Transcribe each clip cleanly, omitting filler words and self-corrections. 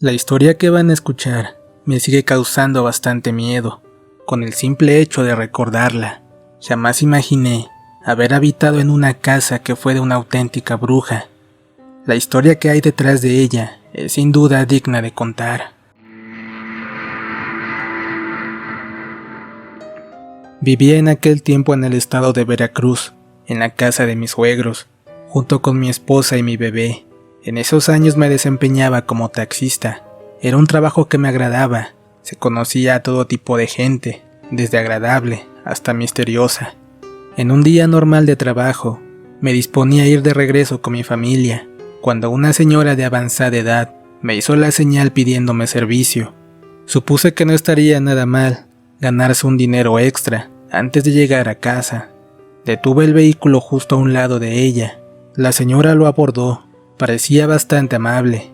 La historia que van a escuchar me sigue causando bastante miedo, con el simple hecho de recordarla. Jamás imaginé haber habitado en una casa que fue de una auténtica bruja. La historia que hay detrás de ella es sin duda digna de contar. Vivía en aquel tiempo en el estado de Veracruz, en la casa de mis suegros, junto con mi esposa y mi bebé. En esos años me desempeñaba como taxista. Era un trabajo que me agradaba. Se conocía a todo tipo de gente, desde agradable hasta misteriosa. En un día normal de trabajo, me disponía a ir de regreso con mi familia, cuando una señora de avanzada edad me hizo la señal pidiéndome servicio. Supuse que no estaría nada mal ganarse un dinero extra antes de llegar a casa. Detuve el vehículo justo a un lado de ella. La señora lo abordó. Parecía bastante amable.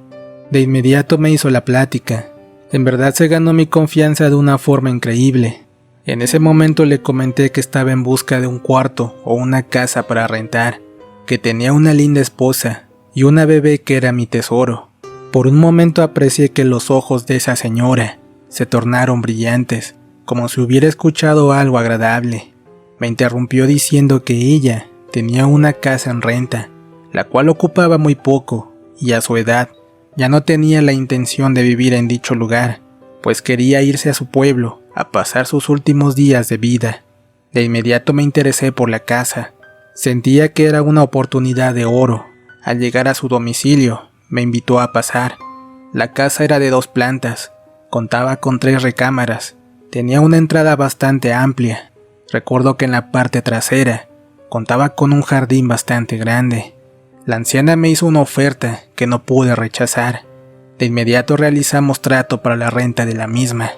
De inmediato me hizo la plática. En verdad se ganó mi confianza de una forma increíble. En ese momento le comenté que estaba en busca de un cuarto o una casa para rentar, que tenía una linda esposa y una bebé que era mi tesoro. Por un momento aprecié que los ojos de esa señora se tornaron brillantes, como si hubiera escuchado algo agradable. Me interrumpió diciendo que ella tenía una casa en renta, la cual ocupaba muy poco, y a su edad ya no tenía la intención de vivir en dicho lugar, pues quería irse a su pueblo a pasar sus últimos días de vida. De inmediato me interesé por la casa. Sentía que era una oportunidad de oro. Al llegar a su domicilio, me invitó a pasar. La casa era de 2 plantas, contaba con 3 recámaras, tenía una entrada bastante amplia. Recuerdo que en la parte trasera contaba con un jardín bastante grande. La anciana me hizo una oferta que no pude rechazar. De inmediato realizamos trato para la renta de la misma.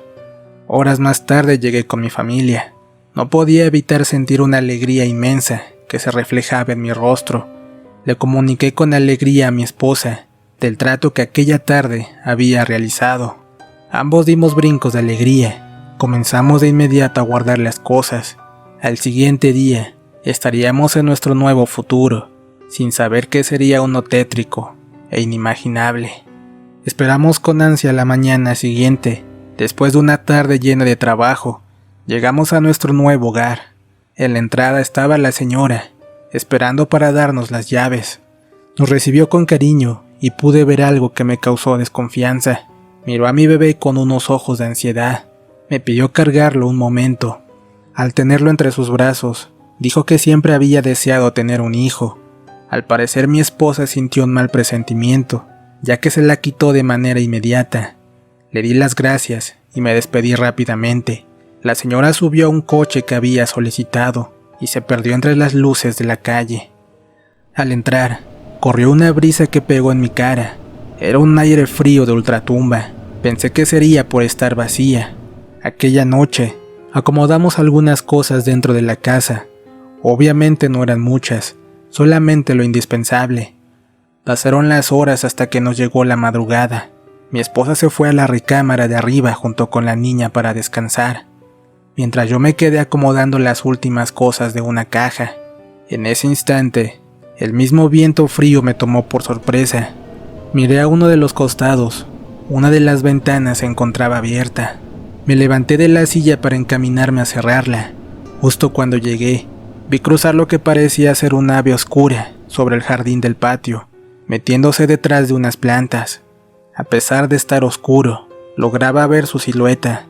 Horas más tarde llegué con mi familia. No podía evitar sentir una alegría inmensa que se reflejaba en mi rostro. Le comuniqué con alegría a mi esposa del trato que aquella tarde había realizado. Ambos dimos brincos de alegría. Comenzamos de inmediato a guardar las cosas. Al siguiente día estaríamos en nuestro nuevo futuro, sin saber que sería uno tétrico e inimaginable. Esperamos con ansia la mañana siguiente. Después de una tarde llena de trabajo, llegamos a nuestro nuevo hogar. En la entrada estaba la señora, esperando para darnos las llaves. Nos recibió con cariño y pude ver algo que me causó desconfianza. Miró a mi bebé con unos ojos de ansiedad. Me pidió cargarlo un momento. Al tenerlo entre sus brazos, dijo que siempre había deseado tener un hijo. Al parecer mi esposa sintió un mal presentimiento, ya que se la quitó de manera inmediata. Le di las gracias y me despedí rápidamente. La señora subió a un coche que había solicitado y se perdió entre las luces de la calle. Al entrar, corrió una brisa que pegó en mi cara. Era un aire frío de ultratumba. Pensé que sería por estar vacía. Aquella noche, acomodamos algunas cosas dentro de la casa. Obviamente no eran muchas, solamente lo indispensable. Pasaron las horas hasta que nos llegó la madrugada. Mi esposa se fue a la recámara de arriba junto con la niña para descansar, mientras yo me quedé acomodando las últimas cosas de una caja. En ese instante, el mismo viento frío me tomó por sorpresa. Miré a uno de los costados. Una de las ventanas se encontraba abierta. Me levanté de la silla para encaminarme a cerrarla. Justo cuando llegué, vi cruzar lo que parecía ser un ave oscura sobre el jardín del patio, metiéndose detrás de unas plantas. A pesar de estar oscuro, lograba ver su silueta.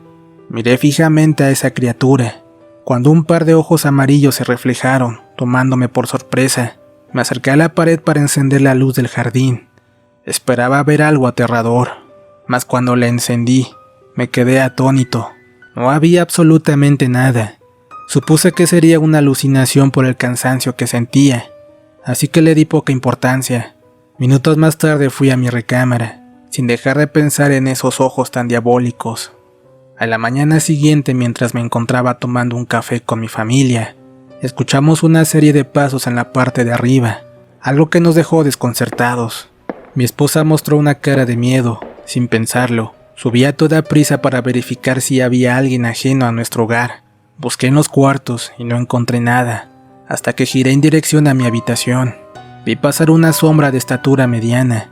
Miré fijamente a esa criatura, cuando un par de ojos amarillos se reflejaron, tomándome por sorpresa. Me acerqué a la pared para encender la luz del jardín. Esperaba ver algo aterrador, mas cuando la encendí, me quedé atónito. No había absolutamente nada. Supuse que sería una alucinación por el cansancio que sentía, así que le di poca importancia. Minutos más tarde fui a mi recámara, sin dejar de pensar en esos ojos tan diabólicos. A la mañana siguiente, mientras me encontraba tomando un café con mi familia, escuchamos una serie de pasos en la parte de arriba, algo que nos dejó desconcertados. Mi esposa mostró una cara de miedo. Sin pensarlo, subí a toda prisa para verificar si había alguien ajeno a nuestro hogar. Busqué en los cuartos y no encontré nada, hasta que giré en dirección a mi habitación. Vi pasar una sombra de estatura mediana.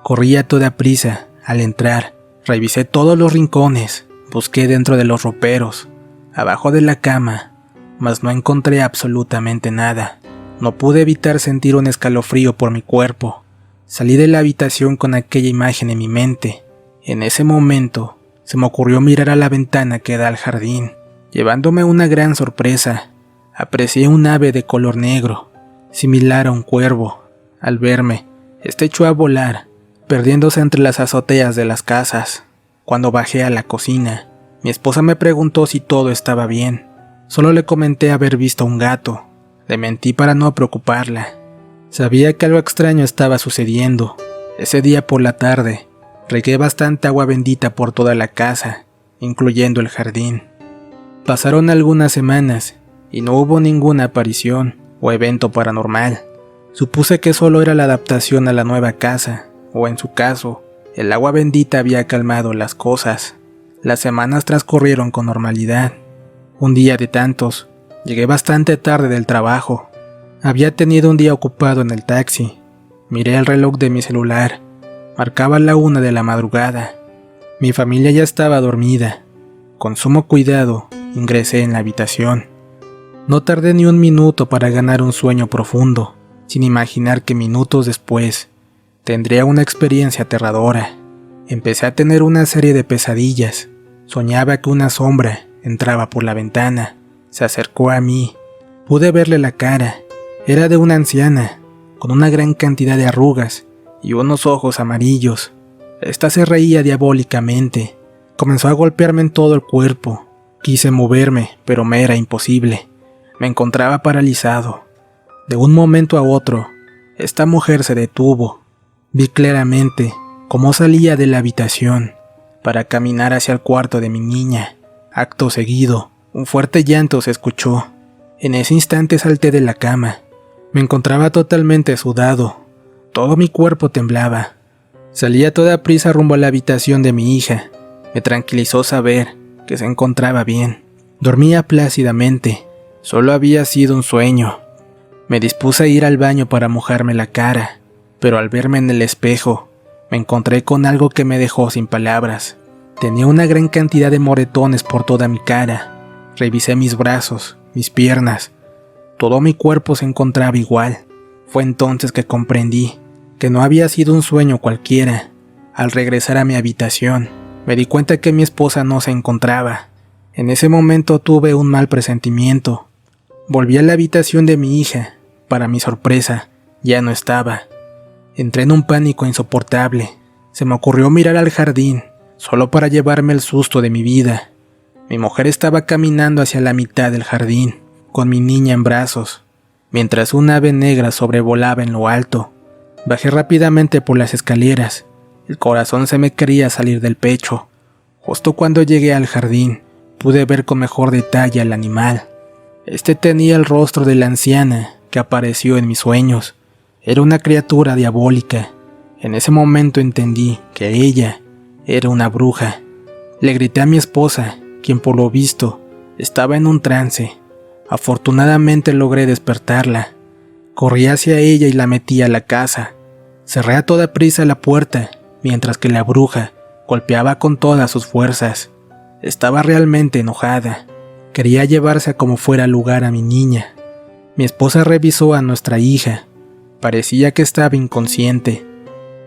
Corrí a toda prisa Al entrar, revisé todos los rincones, busqué dentro de los roperos, abajo de la cama, mas no encontré absolutamente nada. No pude evitar sentir un escalofrío por mi cuerpo. Salí de la habitación con aquella imagen en mi mente. En ese momento, se me ocurrió mirar a la ventana que da al jardín. Llevándome una gran sorpresa, aprecié un ave de color negro, similar a un cuervo. Al verme, este echó a volar, perdiéndose entre las azoteas de las casas. Cuando bajé a la cocina, mi esposa me preguntó si todo estaba bien. Solo le comenté haber visto un gato. Le mentí para no preocuparla. Sabía que algo extraño estaba sucediendo. Ese día por la tarde, regué bastante agua bendita por toda la casa, incluyendo el jardín. Pasaron algunas semanas y no hubo ninguna aparición o evento paranormal. Supuse que solo era la adaptación a la nueva casa, o en su caso, el agua bendita había calmado las cosas. Las semanas transcurrieron con normalidad. Un día de tantos, llegué bastante tarde del trabajo. Había tenido un día ocupado en el taxi. Miré el reloj de mi celular. Marcaba la 1 de la madrugada. Mi familia ya estaba dormida. Con sumo cuidado, ingresé en la habitación. No tardé ni un minuto para ganar un sueño profundo, sin imaginar que minutos después tendría una experiencia aterradora. Empecé a tener una serie de pesadillas. Soñaba que una sombra entraba por la ventana, se acercó a mí. Pude verle la cara. Era de una anciana, con una gran cantidad de arrugas y unos ojos amarillos. Esta se reía diabólicamente. Comenzó a golpearme en todo el cuerpo. Quise moverme, pero me era imposible. Me encontraba paralizado. De un momento a otro, esta mujer se detuvo. Vi claramente cómo salía de la habitación para caminar hacia el cuarto de mi niña. Acto seguido, un fuerte llanto se escuchó. En ese instante salté de la cama. Me encontraba totalmente sudado. Todo mi cuerpo temblaba. Salí a toda prisa rumbo a la habitación de mi hija. Me tranquilizó saber que se encontraba bien. Dormía plácidamente. Solo había sido un sueño. Me dispuse a ir al baño para mojarme la cara, pero al verme en el espejo, me encontré con algo que me dejó sin palabras. Tenía una gran cantidad de moretones por toda mi cara. Revisé mis brazos, mis piernas. Todo mi cuerpo se encontraba igual. Fue entonces que comprendí que no había sido un sueño cualquiera. Al regresar a mi habitación, me di cuenta que mi esposa no se encontraba. En ese momento tuve un mal presentimiento. Volví a la habitación de mi hija. Para mi sorpresa, ya no estaba. Entré en un pánico insoportable. Se me ocurrió mirar al jardín, solo para llevarme el susto de mi vida. Mi mujer estaba caminando hacia la mitad del jardín, con mi niña en brazos, mientras un ave negra sobrevolaba en lo alto. Bajé rápidamente por las escaleras. El corazón se me quería salir del pecho. Justo cuando llegué al jardín, pude ver con mejor detalle al animal. Este tenía el rostro de la anciana que apareció en mis sueños. Era una criatura diabólica. En ese momento entendí que ella era una bruja. Le grité a mi esposa, quien por lo visto estaba en un trance. Afortunadamente logré despertarla. Corrí hacia ella y la metí a la casa. Cerré a toda prisa la puerta, mientras que la bruja golpeaba con todas sus fuerzas. Estaba realmente enojada. Quería llevarse a como fuera lugar a mi niña. Mi esposa revisó a nuestra hija. Parecía que estaba inconsciente.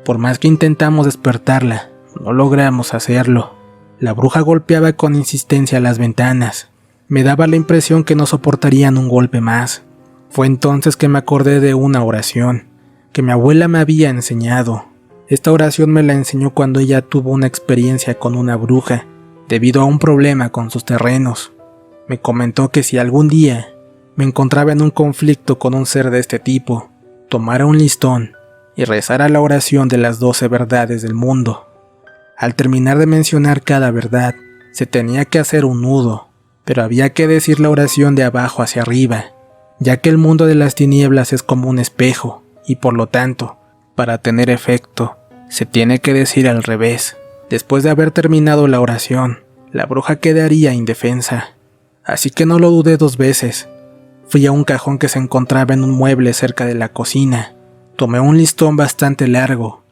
Por más que intentamos despertarla, no logramos hacerlo. La bruja golpeaba con insistencia las ventanas. Me daba la impresión que no soportarían un golpe más. Fue entonces que me acordé de una oración que mi abuela me había enseñado. Esta oración me la enseñó cuando ella tuvo una experiencia con una bruja, debido a un problema con sus terrenos. Me comentó que si algún día me encontraba en un conflicto con un ser de este tipo, tomara un listón y rezara la oración de las 12 verdades del mundo. Al terminar de mencionar cada verdad, se tenía que hacer un nudo, pero había que decir la oración de abajo hacia arriba, ya que el mundo de las tinieblas es como un espejo, y por lo tanto, para tener efecto, se tiene que decir al revés. Después de haber terminado la oración, la bruja quedaría indefensa. Así que no lo dudé 2 veces. Fui a un cajón que se encontraba en un mueble cerca de la cocina. Tomé un listón bastante largo.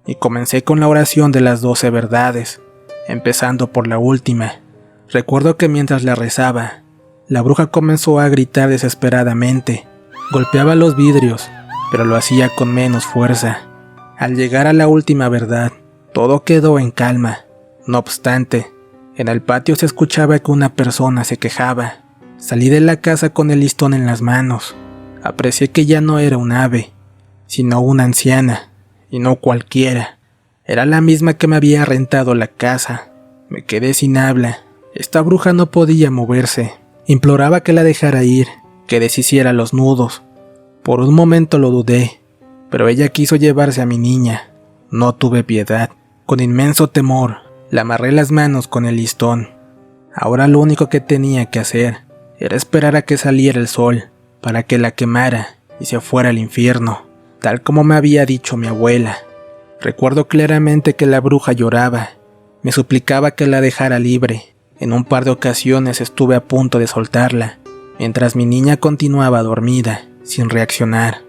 y comencé con la oración de las 12 verdades, empezando por la última. Recuerdo que mientras la rezaba, la bruja comenzó a gritar desesperadamente. Golpeaba los vidrios, pero lo hacía con menos fuerza. Al llegar a la última verdad, todo quedó en calma. No obstante, en el patio se escuchaba que una persona se quejaba. Salí de la casa con el listón en las manos. Aprecié que ya no era un ave, sino una anciana, y no cualquiera. Era la misma que me había rentado la casa. Me quedé sin habla. Esta bruja no podía moverse. Imploraba que la dejara ir, que deshiciera los nudos. Por un momento lo dudé, pero ella quiso llevarse a mi niña. No tuve piedad. Con inmenso temor, le amarré las manos con el listón. Ahora lo único que tenía que hacer era esperar a que saliera el sol, para que la quemara y se fuera al infierno, tal como me había dicho mi abuela. Recuerdo claramente que la bruja lloraba. Me suplicaba que la dejara libre. En un par de ocasiones estuve a punto de soltarla, mientras mi niña continuaba dormida, sin reaccionar.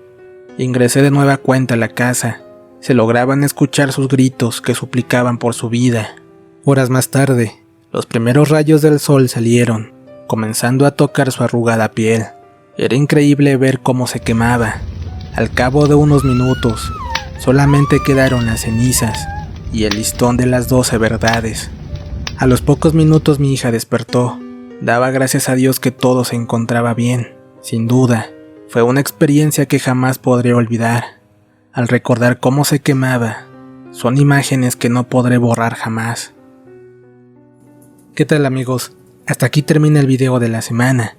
Ingresé de nueva cuenta a la casa. Se lograban escuchar sus gritos que suplicaban por su vida. Horas más tarde, los primeros rayos del sol salieron, comenzando a tocar su arrugada piel. Era increíble ver cómo se quemaba. Al cabo de unos minutos, solamente quedaron las cenizas y el listón de las 12 verdades. A los pocos minutos mi hija despertó. Daba gracias a Dios que todo se encontraba bien. Sin duda, fue una experiencia que jamás podré olvidar. Al recordar cómo se quemaba, son imágenes que no podré borrar jamás. ¿Qué tal, amigos? Hasta aquí termina el video de la semana.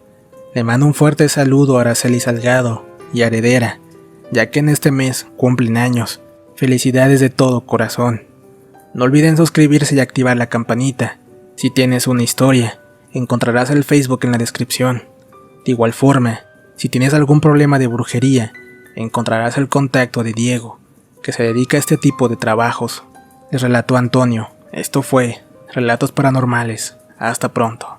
Le mando un fuerte saludo a Araceli Salgado y a Heredera, ya que en este mes cumplen años. Felicidades de todo corazón. No olviden suscribirse y activar la campanita. Si tienes una historia, encontrarás el Facebook en la descripción. De igual forma, si tienes algún problema de brujería, encontrarás el contacto de Diego, que se dedica a este tipo de trabajos. Les relató Antonio. Esto fue Relatos Paranormales. Hasta pronto.